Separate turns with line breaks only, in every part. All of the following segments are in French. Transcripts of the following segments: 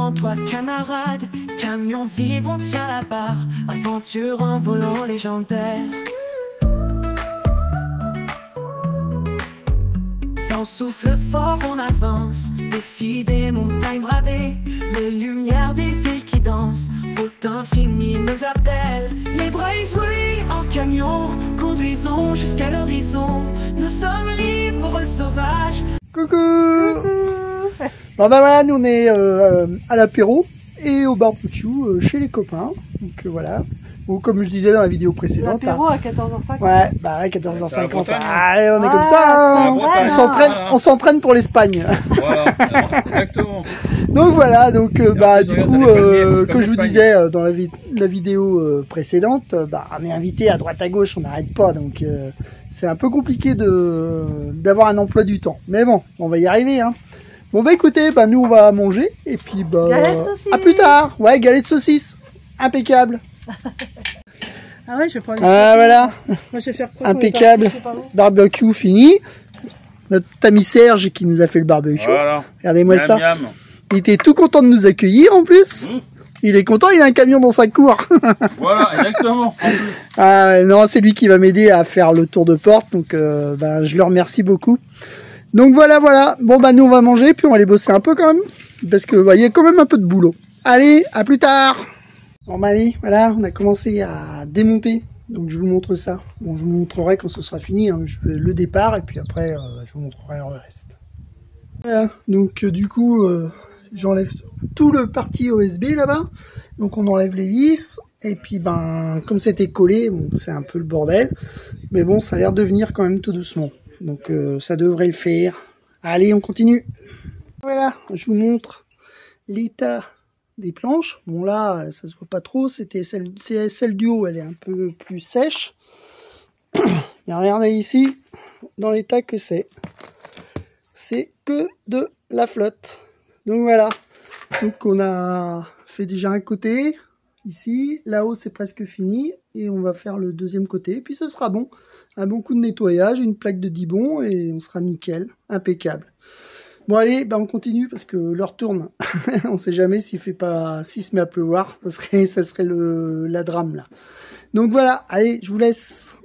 devant toi camarade, camion vibre on tient la barre, aventure en volant légendaire. Vent souffle fort on avance, défi des montagnes bravées, les lumières des villes qui dansent, route infinie nous appelle. Les bras oui en camion, conduisons jusqu'à l'horizon, nous sommes libres sauvages.
Coucou. Bon bah voilà, nous on est à l'apéro et au barbecue chez les copains. Donc voilà. Ou comme je disais dans la vidéo précédente.
L'apéro à 14h50.
Ouais, bah ouais, 14h50. Allez, on est comme ça. Hein. On s'entraîne pour l'Espagne.
Voilà, exactement.
Donc voilà, donc bah du coup, comme je vous disais dans la vidéo précédente, bah on est invité à droite à gauche, on n'arrête pas, donc c'est un peu compliqué d'avoir un emploi du temps. Mais bon, on va y arriver, hein. Bon bah écoutez, bah nous on va manger et puis bah à plus tard. Ouais, galette de saucisse, impeccable.
Ah ouais, je vais prendre.
Ah voilà.
Moi, je vais faire
impeccable. Barbecue fini. Notre ami Serge qui nous a fait le barbecue.
Voilà.
Regardez-moi ça.
Miam.
Il était tout content de nous accueillir en plus. Il est content, il a un camion dans sa cour.
Voilà, exactement.
Ah, non, c'est lui qui va m'aider à faire le tour de porte. Donc ben, je le remercie beaucoup. Donc voilà. Bon bah nous on va manger puis on va aller bosser un peu quand même. Parce que bah, y a quand même un peu de boulot. Allez, à plus tard. Bon bah allez, voilà, on a commencé à démonter. Donc je vous montre ça. Bon, je vous montrerai quand ce sera fini. Hein. Je vais le départ et puis après je vous montrerai le reste. Voilà, donc du coup j'enlève tout le parti OSB là-bas. Donc on enlève les vis. Et puis ben comme c'était collé, bon, c'est un peu le bordel. Mais bon, ça a l'air de venir quand même tout doucement. Donc ça devrait le faire. Allez, on continue. Voilà, je vous montre l'état des planches. Bon là, ça se voit pas trop. C'était celle du haut, elle est un peu plus sèche. Mais regardez ici, dans l'état que c'est. C'est que de la flotte. Donc voilà. Donc on a fait déjà un côté. Ici, là-haut c'est presque fini. Et on va faire le deuxième côté. Puis ce sera bon. Un bon coup de nettoyage, une plaque de Dibond et on sera nickel. Impeccable. Bon allez, ben on continue parce que l'heure tourne. On sait jamais s'il se met à pleuvoir, ça serait la drame là. Donc voilà, allez, je vous laisse.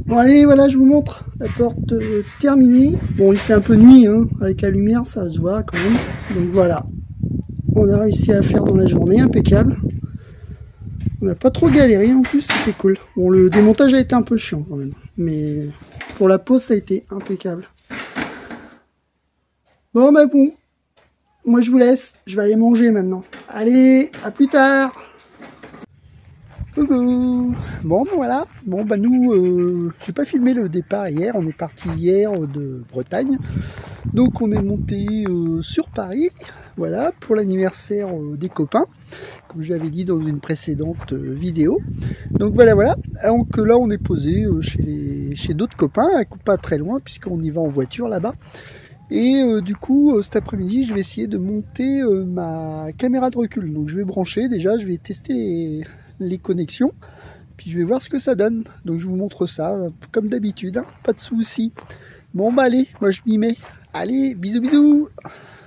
Bon allez, voilà, je vous montre la porte terminée. Bon, il fait un peu nuit, hein, avec la lumière, ça se voit quand même. Donc voilà, on a réussi à faire dans la journée, impeccable. On n'a pas trop galéré en plus, c'était cool. Bon, le démontage a été un peu chiant quand même, mais pour la pose, ça a été impeccable. Bon bah bon, moi je vous laisse, je vais aller manger maintenant. Allez, à plus tard. Coucou. Bon bah voilà, bon bah nous, j'ai pas filmé le départ hier, on est parti hier de Bretagne. Donc on est monté sur Paris, voilà, pour l'anniversaire des copains, comme je l'avais dit dans une précédente vidéo. Donc voilà, donc là on est posé chez d'autres copains, pas très loin puisqu'on y va en voiture là-bas. Et du coup, cet après-midi, je vais essayer de monter ma caméra de recul. Donc je vais brancher déjà, je vais tester les connexions, puis je vais voir ce que ça donne. Donc je vous montre ça, comme d'habitude, hein, pas de soucis. Bon bah allez, moi je m'y mets. Allez, bisous.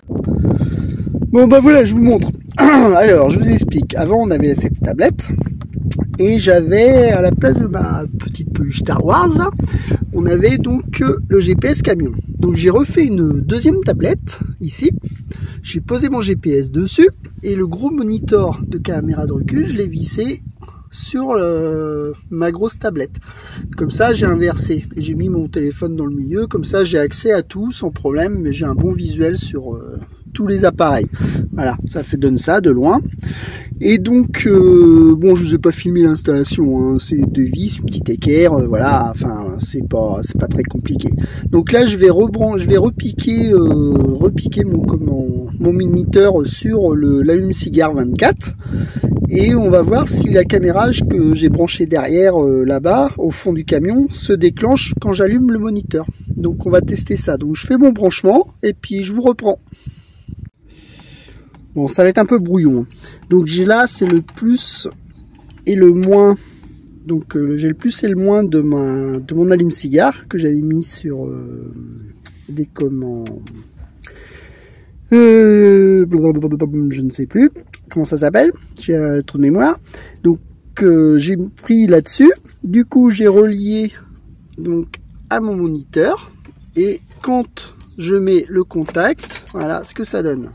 Bon bah voilà, je vous montre. Alors, je vous explique. Avant, on avait cette tablette. Et j'avais, à la place de ma petite peluche Star Wars, là, on avait donc le GPS camion. Donc j'ai refait une deuxième tablette, ici. J'ai posé mon GPS dessus. Et le gros moniteur de caméra de recul, je l'ai vissé sur ma grosse tablette. Comme ça, j'ai inversé. Et j'ai mis mon téléphone dans le milieu. Comme ça, j'ai accès à tout sans problème. Mais j'ai un bon visuel sur tous les appareils. Voilà, ça donne ça de loin. Et donc, bon, je vous ai pas filmé l'installation, hein, c'est deux vis, une petite équerre, voilà, enfin, c'est pas très compliqué. Donc là, je vais repiquer mon moniteur sur l'allume-cigare 24, et on va voir si la caméra que j'ai branchée derrière, là-bas, au fond du camion, se déclenche quand j'allume le moniteur. Donc on va tester ça. Donc je fais mon branchement, et puis je vous reprends. Bon, ça va être un peu brouillon. Donc j'ai là, c'est le plus et le moins. Donc j'ai le plus et le moins de mon allume-cigare que j'avais mis sur Je ne sais plus comment ça s'appelle, j'ai un trou de mémoire. Donc j'ai pris là-dessus, du coup j'ai relié donc à mon moniteur, et quand je mets le contact, voilà ce que ça donne.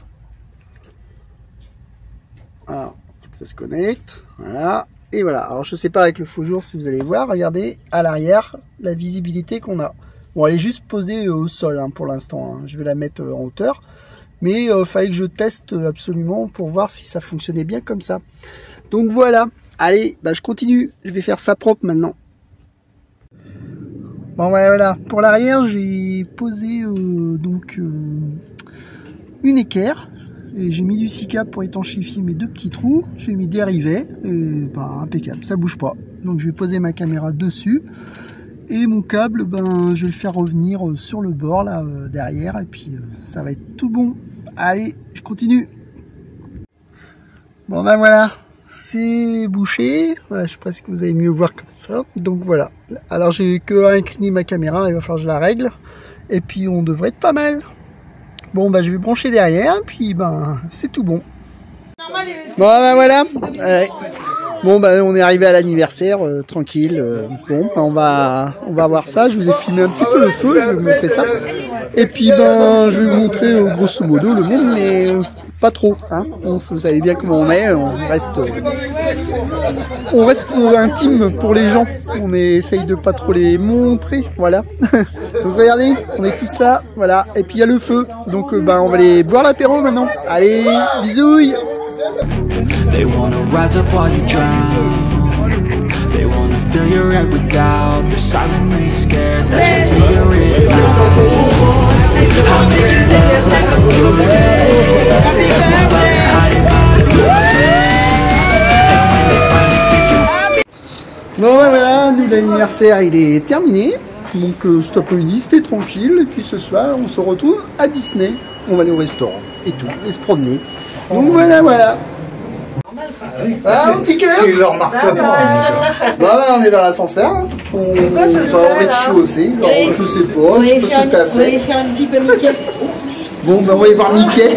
Alors ça se connecte, voilà, et voilà. Alors je sais pas avec le faux jour si vous allez voir, regardez à l'arrière la visibilité qu'on a. Bon, elle est juste posée au sol hein, pour l'instant, hein. Je vais la mettre en hauteur. Mais fallait que je teste absolument pour voir si ça fonctionnait bien comme ça. Donc voilà. Allez, bah, je continue. Je vais faire ça propre maintenant. Bon voilà. Pour l'arrière, j'ai posé une équerre. Et j'ai mis du Sicap pour étanchéifier mes deux petits trous. J'ai mis des rivets. Et bah, impeccable, ça bouge pas. Donc je vais poser ma caméra dessus. Et mon câble, ben, je vais le faire revenir sur le bord là derrière. Et puis ça va être tout bon. Allez, je continue. Bon ben voilà, c'est bouché. Voilà, je pense que vous allez mieux voir comme ça. Donc voilà. Alors j'ai que à incliner ma caméra, il va falloir que je la règle. Et puis on devrait être pas mal. Bon ben je vais brancher derrière, puis ben c'est tout bon. Bon ben voilà. Bon ben on est arrivé à l'anniversaire, tranquille. Bon ben on va voir ça. Je vous ai filmé un petit peu le feu, je vais vous montrer ça. Et puis ben je vais vous montrer grosso modo le monde, mais pas trop. Hein. Bon, vous savez bien comment on est, on reste intime pour les gens. On essaye de pas trop les montrer, voilà. Donc regardez, on est tous là, voilà. Et puis il y a le feu, donc ben on va aller boire l'apéro maintenant. Allez, bisouilles.
They wanna rise up while you drown. They wanna fill your head with doubt. They're silently scared that you figure it out. I'll make it look like I'm losing. More about hiding my losing. And when they finally pick you.
Bon ben voilà, nous l'anniversaire il est terminé. Donc cet après-midi c'était tranquille. Et puis ce soir on se retrouve à Disney. On va aller au restaurant et tout, et se promener. Donc voilà. Ah, un petit cœur.
Tu le remarques pas.
Bah on est dans l'ascenseur. On va au rez-de-chaussée. Je sais pas ce que t'as fait.
On va aller faire une pipe à Mickey.
Bon, bah on va aller voir Mickey.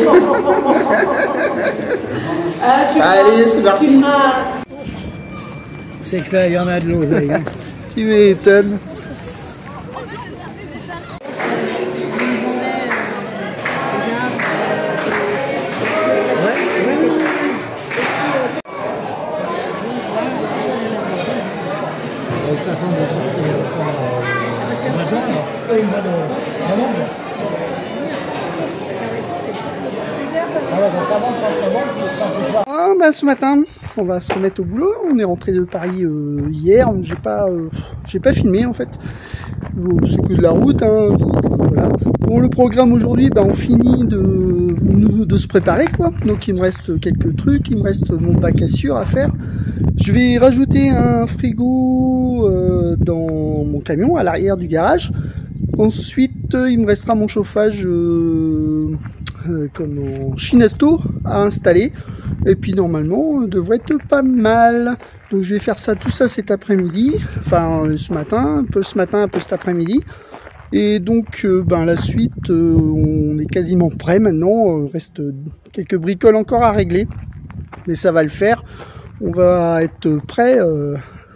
Allez, c'est parti.
C'est que là, il y en a de l'oseille. Hein.
Tu m'étonnes. Ah bah ce matin on va se remettre au boulot. On est rentré de Paris hier. J'ai pas filmé en fait. C'est que de la route hein. Voilà. Bon le programme aujourd'hui, bah, on finit de se préparer quoi. Donc il me reste quelques trucs, il me reste mon bac à sucre à faire. Je vais rajouter un frigo dans mon camion à l'arrière du garage. Ensuite il me restera mon chauffage comme en Chinesto à installer. Et puis normalement, devrait être pas mal. Donc je vais faire tout ça cet après-midi. Enfin ce matin, un peu cet après-midi. Et donc la suite, on est quasiment prêt maintenant. Il reste quelques bricoles encore à régler. Mais ça va le faire. On va être prêt.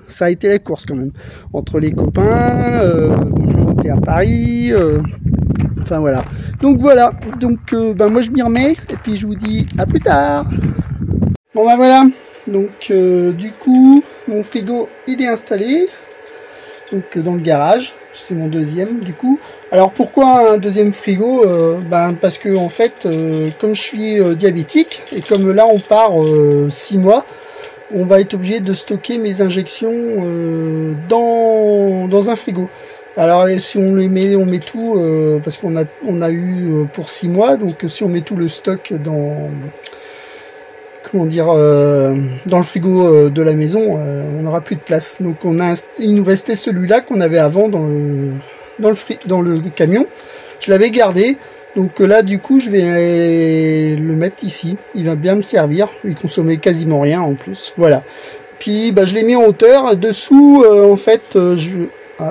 Ça a été la course quand même. Entre les copains, monter à Paris. Enfin voilà. Donc voilà. Donc moi je m'y remets. Et puis je vous dis à plus tard. Bon ben voilà, donc du coup mon frigo il est installé donc dans le garage, c'est mon deuxième du coup. Alors pourquoi un deuxième frigo? Parce que en fait comme je suis diabétique et comme là on part 6 mois, on va être obligé de stocker mes injections dans un frigo. Alors si on les met, on met tout parce qu'on a eu pour 6 mois, donc si on met tout le stock dans dans le frigo de la maison, on n'aura plus de place. Donc il nous restait celui-là qu'on avait avant dans le camion. Je l'avais gardé. Donc là du coup je vais le mettre ici. Il va bien me servir. Il consommait quasiment rien en plus. Voilà. Puis je l'ai mis en hauteur. Dessous en fait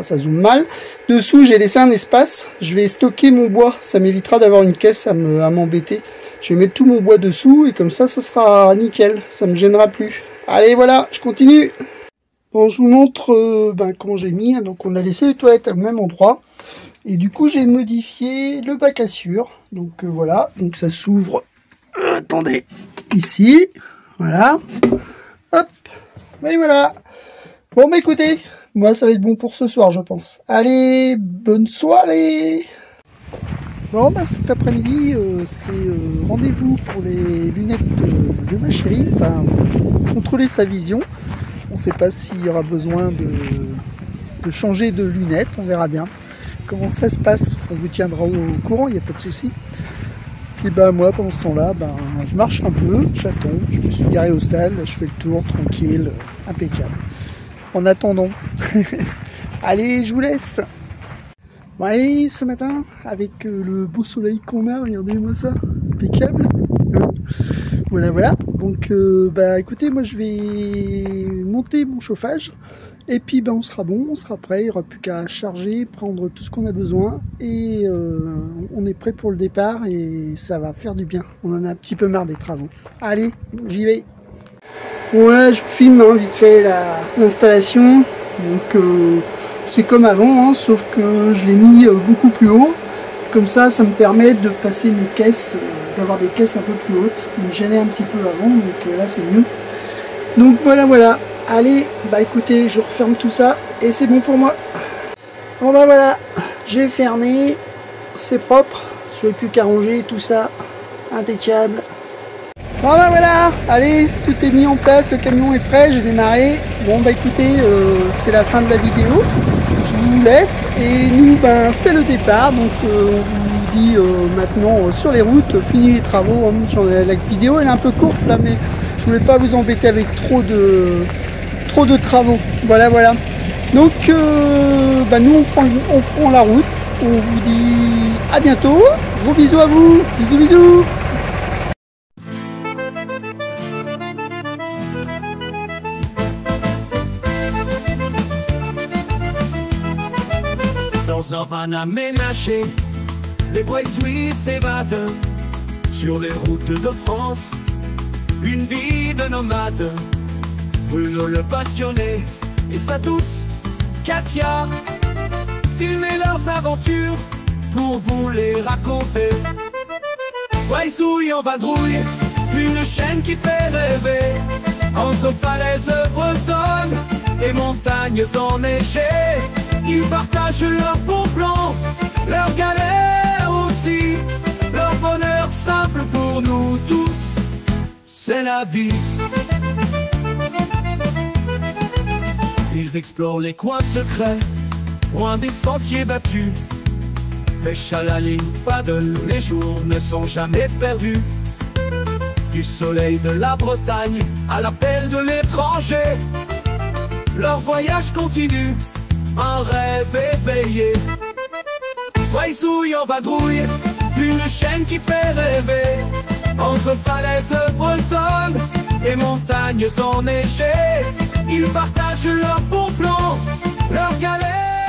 ça zoome mal. Dessous j'ai laissé un espace. Je vais stocker mon bois. Ça m'évitera d'avoir une caisse à m'embêter. Je vais mettre tout mon bois dessous et comme ça sera nickel. Ça me gênera plus. Allez, voilà, je continue. Bon, je vous montre comment j'ai mis. Donc, on a laissé les toilettes au même endroit. Et du coup, j'ai modifié le bac à sueur. Donc, voilà. Donc, ça s'ouvre. Attendez. Ici. Voilà. Hop. Et voilà. Bon, bah écoutez. Moi, ça va être bon pour ce soir, je pense. Allez, bonne soirée. Bon, bah cet après-midi, c'est rendez-vous pour les lunettes de ma chérie. Enfin, contrôler sa vision. On ne sait pas s'il y aura besoin de changer de lunettes. On verra bien comment ça se passe. On vous tiendra au courant, il n'y a pas de souci. Et ben moi, pendant ce temps-là, je marche un peu, j'attends. Je me suis garé au stade, je fais le tour tranquille, impeccable. En attendant, allez, je vous laisse. Bon, allez, ce matin, avec le beau soleil qu'on a, regardez-moi ça, impeccable. Voilà, voilà. Donc, écoutez, moi, je vais monter mon chauffage. Et puis, on sera bon, on sera prêt. Il n'y aura plus qu'à charger, prendre tout ce qu'on a besoin. Et on est prêt pour le départ et ça va faire du bien. On en a un petit peu marre des travaux. Allez, j'y vais. Bon, là, je filme vite fait l'installation. Donc, c'est comme avant, sauf que je l'ai mis beaucoup plus haut. Comme ça, ça me permet de passer mes caisses, d'avoir des caisses un peu plus hautes. Il me gênait un petit peu avant, donc là, c'est mieux. Donc, voilà, voilà. Allez, écoutez, je referme tout ça et c'est bon pour moi. Bon, voilà, j'ai fermé. C'est propre. Je n'ai plus qu'à ranger tout ça. Impeccable. Bon, voilà, allez, tout est mis en place, le camion est prêt, j'ai démarré. Bon, écoutez, c'est la fin de la vidéo. Je vous laisse et nous, c'est le départ. Donc, on vous dit maintenant sur les routes, fini les travaux. La vidéo, elle est un peu courte là, mais je voulais pas vous embêter avec trop de travaux. Voilà, voilà. Donc, nous, on prend la route. On vous dit à bientôt. Gros bisous à vous. Bisous, bisous.
Dans un van aménagé, les Bruysouis s'évadent sur les routes de France. Une vie de nomade, Bruno le passionné et sa douce Katia filmer leurs aventures pour vous les raconter. Bruysouis en vadrouille, une chaîne qui fait rêver, entre falaises bretonnes et montagnes enneigées. Ils partagent leurs bons plans, leurs galères aussi, leur bonheur simple pour nous tous, c'est la vie. Ils explorent les coins secrets, loin des sentiers battus. Pêche à la ligne, paddle, les jours ne sont jamais perdus. Du soleil de la Bretagne à l'appel de l'étranger, leur voyage continue, un rêve éveillé. Bruysouis en vadrouille, une chaîne qui fait rêver, entre falaises bretonnes et montagnes enneigées. Ils partagent leurs bons plans, leurs galères